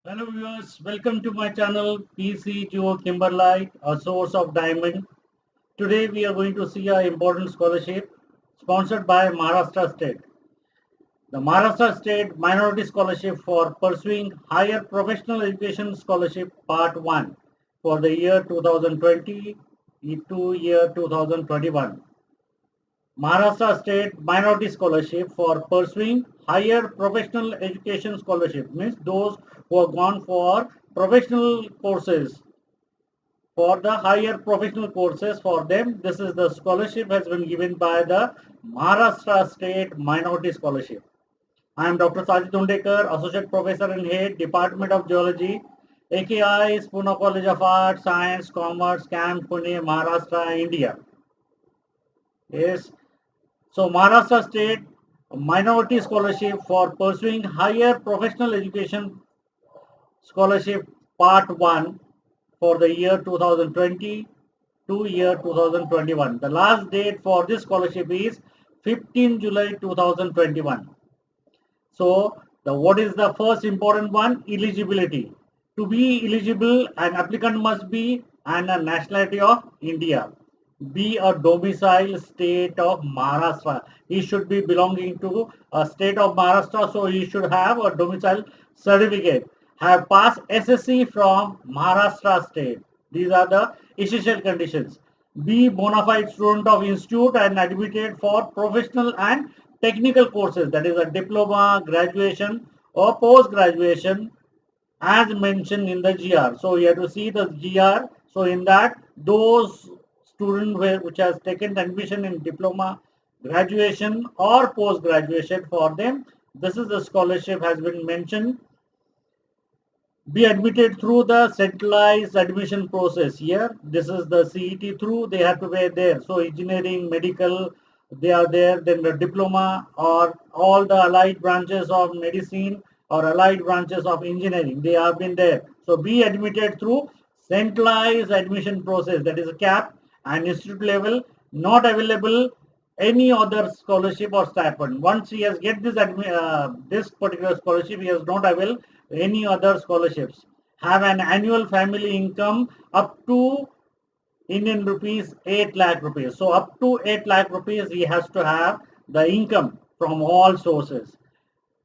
Hello viewers, welcome to my channel PC Geo Kimberlite, a source of diamond. Today we are going to see an important scholarship sponsored by Maharashtra State. The Maharashtra State Minority Scholarship for Pursuing Higher Professional Education Scholarship Part 1 for the year 2020 to year 2021. Maharashtra State Minority Scholarship for Pursuing Higher Professional Education Scholarship means those who have gone for professional courses, for the higher professional courses for them. This is the scholarship has been given by the Maharashtra State Minority Scholarship. I am Dr. Sajid Undekar, Associate Professor and Head, Department of Geology, AKI, Pune College of Arts, Science, Commerce, Camp, Pune, Maharashtra, India. Yes. So Maharashtra State Minority Scholarship for Pursuing Higher Professional Education Scholarship Part 1 for the year 2020 to year 2021. The last date for this scholarship is 15 July 2021. So what is the first important one? Eligibility. To be eligible, an applicant must be and a nationality of India, be a domicile state of Maharashtra. He should be belonging to a state of Maharashtra, so he should have a domicile certificate. Have passed SSC from Maharashtra state. These are the essential conditions. Be bona fide student of institute and admitted for professional and technical courses, that is a diploma, graduation or post graduation as mentioned in the GR. So you have to see the GR. So in that, those students which has taken admission in diploma, graduation or post graduation, for them this is the scholarship has been mentioned. Be admitted through the centralized admission process. Here this is the CET through, they have to be there. So engineering, medical, they are there. Then the diploma or all the allied branches of medicine or allied branches of engineering, they have been there. So be admitted through centralized admission process, that is a CAP, and institute level. Not available any other scholarship or stipend. Once he has get this particular scholarship, he has not avail any other scholarships. Have an annual family income up to Indian rupees 8 lakh rupees. So up to 8 lakh rupees he has to have the income from all sources.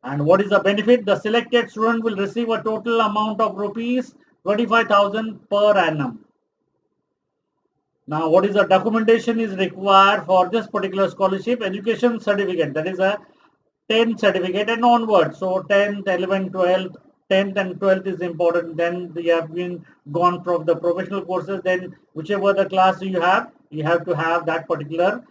And what is the benefit? The selected student will receive a total amount of rupees 25,000 per annum. Now, what is the documentation is required for this particular scholarship? Education certificate, that is a 10th certificate and onward. So 10th, 11th, 12th, 10th and 12th is important. Then you have been gone from the professional courses. Then whichever the class you have to have that particular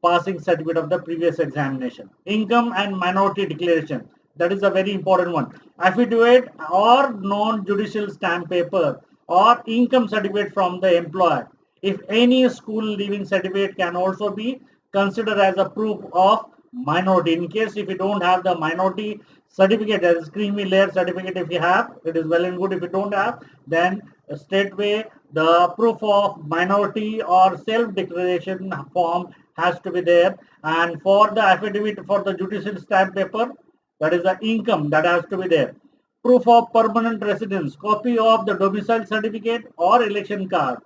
passing certificate of the previous examination. Income and minority declaration. That is a very important one. Affidavit or non-judicial stamp paper or income certificate from the employer. If any school leaving certificate can also be considered as a proof of minority. In case if you don't have the minority certificate, as creamy layer certificate, if you have, it is well and good. If you don't have, then straightway the proof of minority or self-declaration form has to be there. And for the affidavit for the judicial stamp paper, that is the income that has to be there. Proof of permanent residence, copy of the domicile certificate or election card.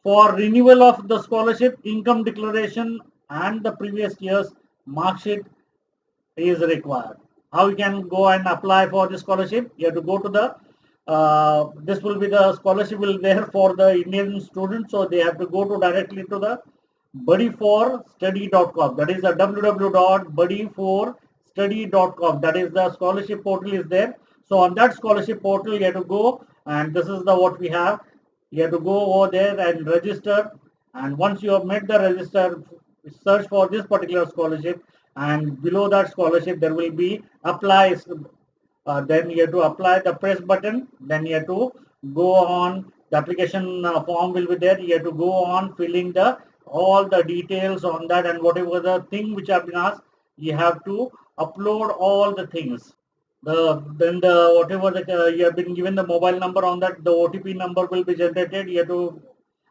For renewal of the scholarship, income declaration and the previous year's mark sheet is required. How you can go and apply for the scholarship? You have to go to the this will be the scholarship will there for the Indian students, so they have to go to directly to the buddy4study.com. That is the www.buddy4study.com. That is the scholarship portal is there. So on that scholarship portal you have to go, and this is the what we have. You have to go over there and register, and once you have made the register, search for this particular scholarship, and below that scholarship there will be apply. Then you have to apply the press button. Then you have to go on. The application form will be there. You have to go on filling the all the details on that, and whatever the thing which have been asked, you have to upload all the things. Then the whatever you have been given the mobile number on that, the OTP number will be generated. You have to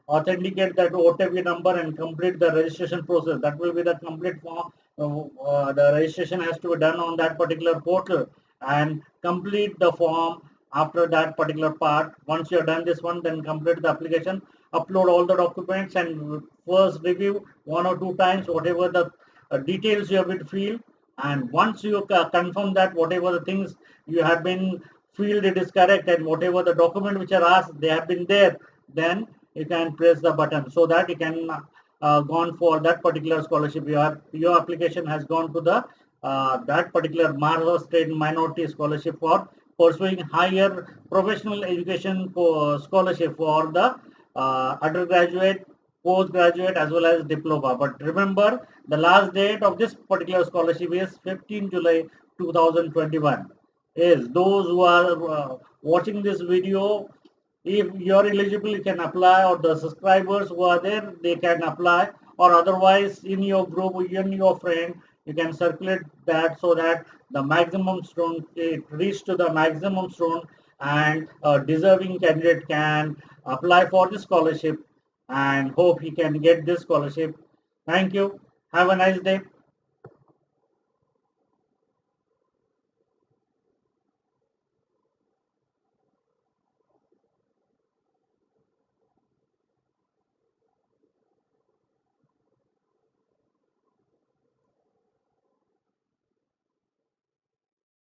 authenticate that OTP number and complete the registration process. That will be the complete form. The registration has to be done on that particular portal and complete the form. after that particular part. Once you are done this one, then complete the application, upload all the documents, and first review 1 or 2 times whatever the details you have filled. And once you confirm that whatever the things you have been filled it is correct, and whatever the document which are asked they have been there, then you can press the button so that you can gone for that particular scholarship. Your application has gone to the that particular Maharashtra State Minority Scholarship for pursuing higher professional education for scholarship for the undergraduate, postgraduate as well as diploma. But remember, the last date of this particular scholarship is 15 July 2021. Is those who are watching this video, if you're eligible you can apply, or the subscribers who are there they can apply, or otherwise in your group, in your friend, you can circulate that so that the maximum student, it reach to the maximum student, and a deserving candidate can apply for the scholarship, and hope he can get this scholarship. Thank you. Have a nice day.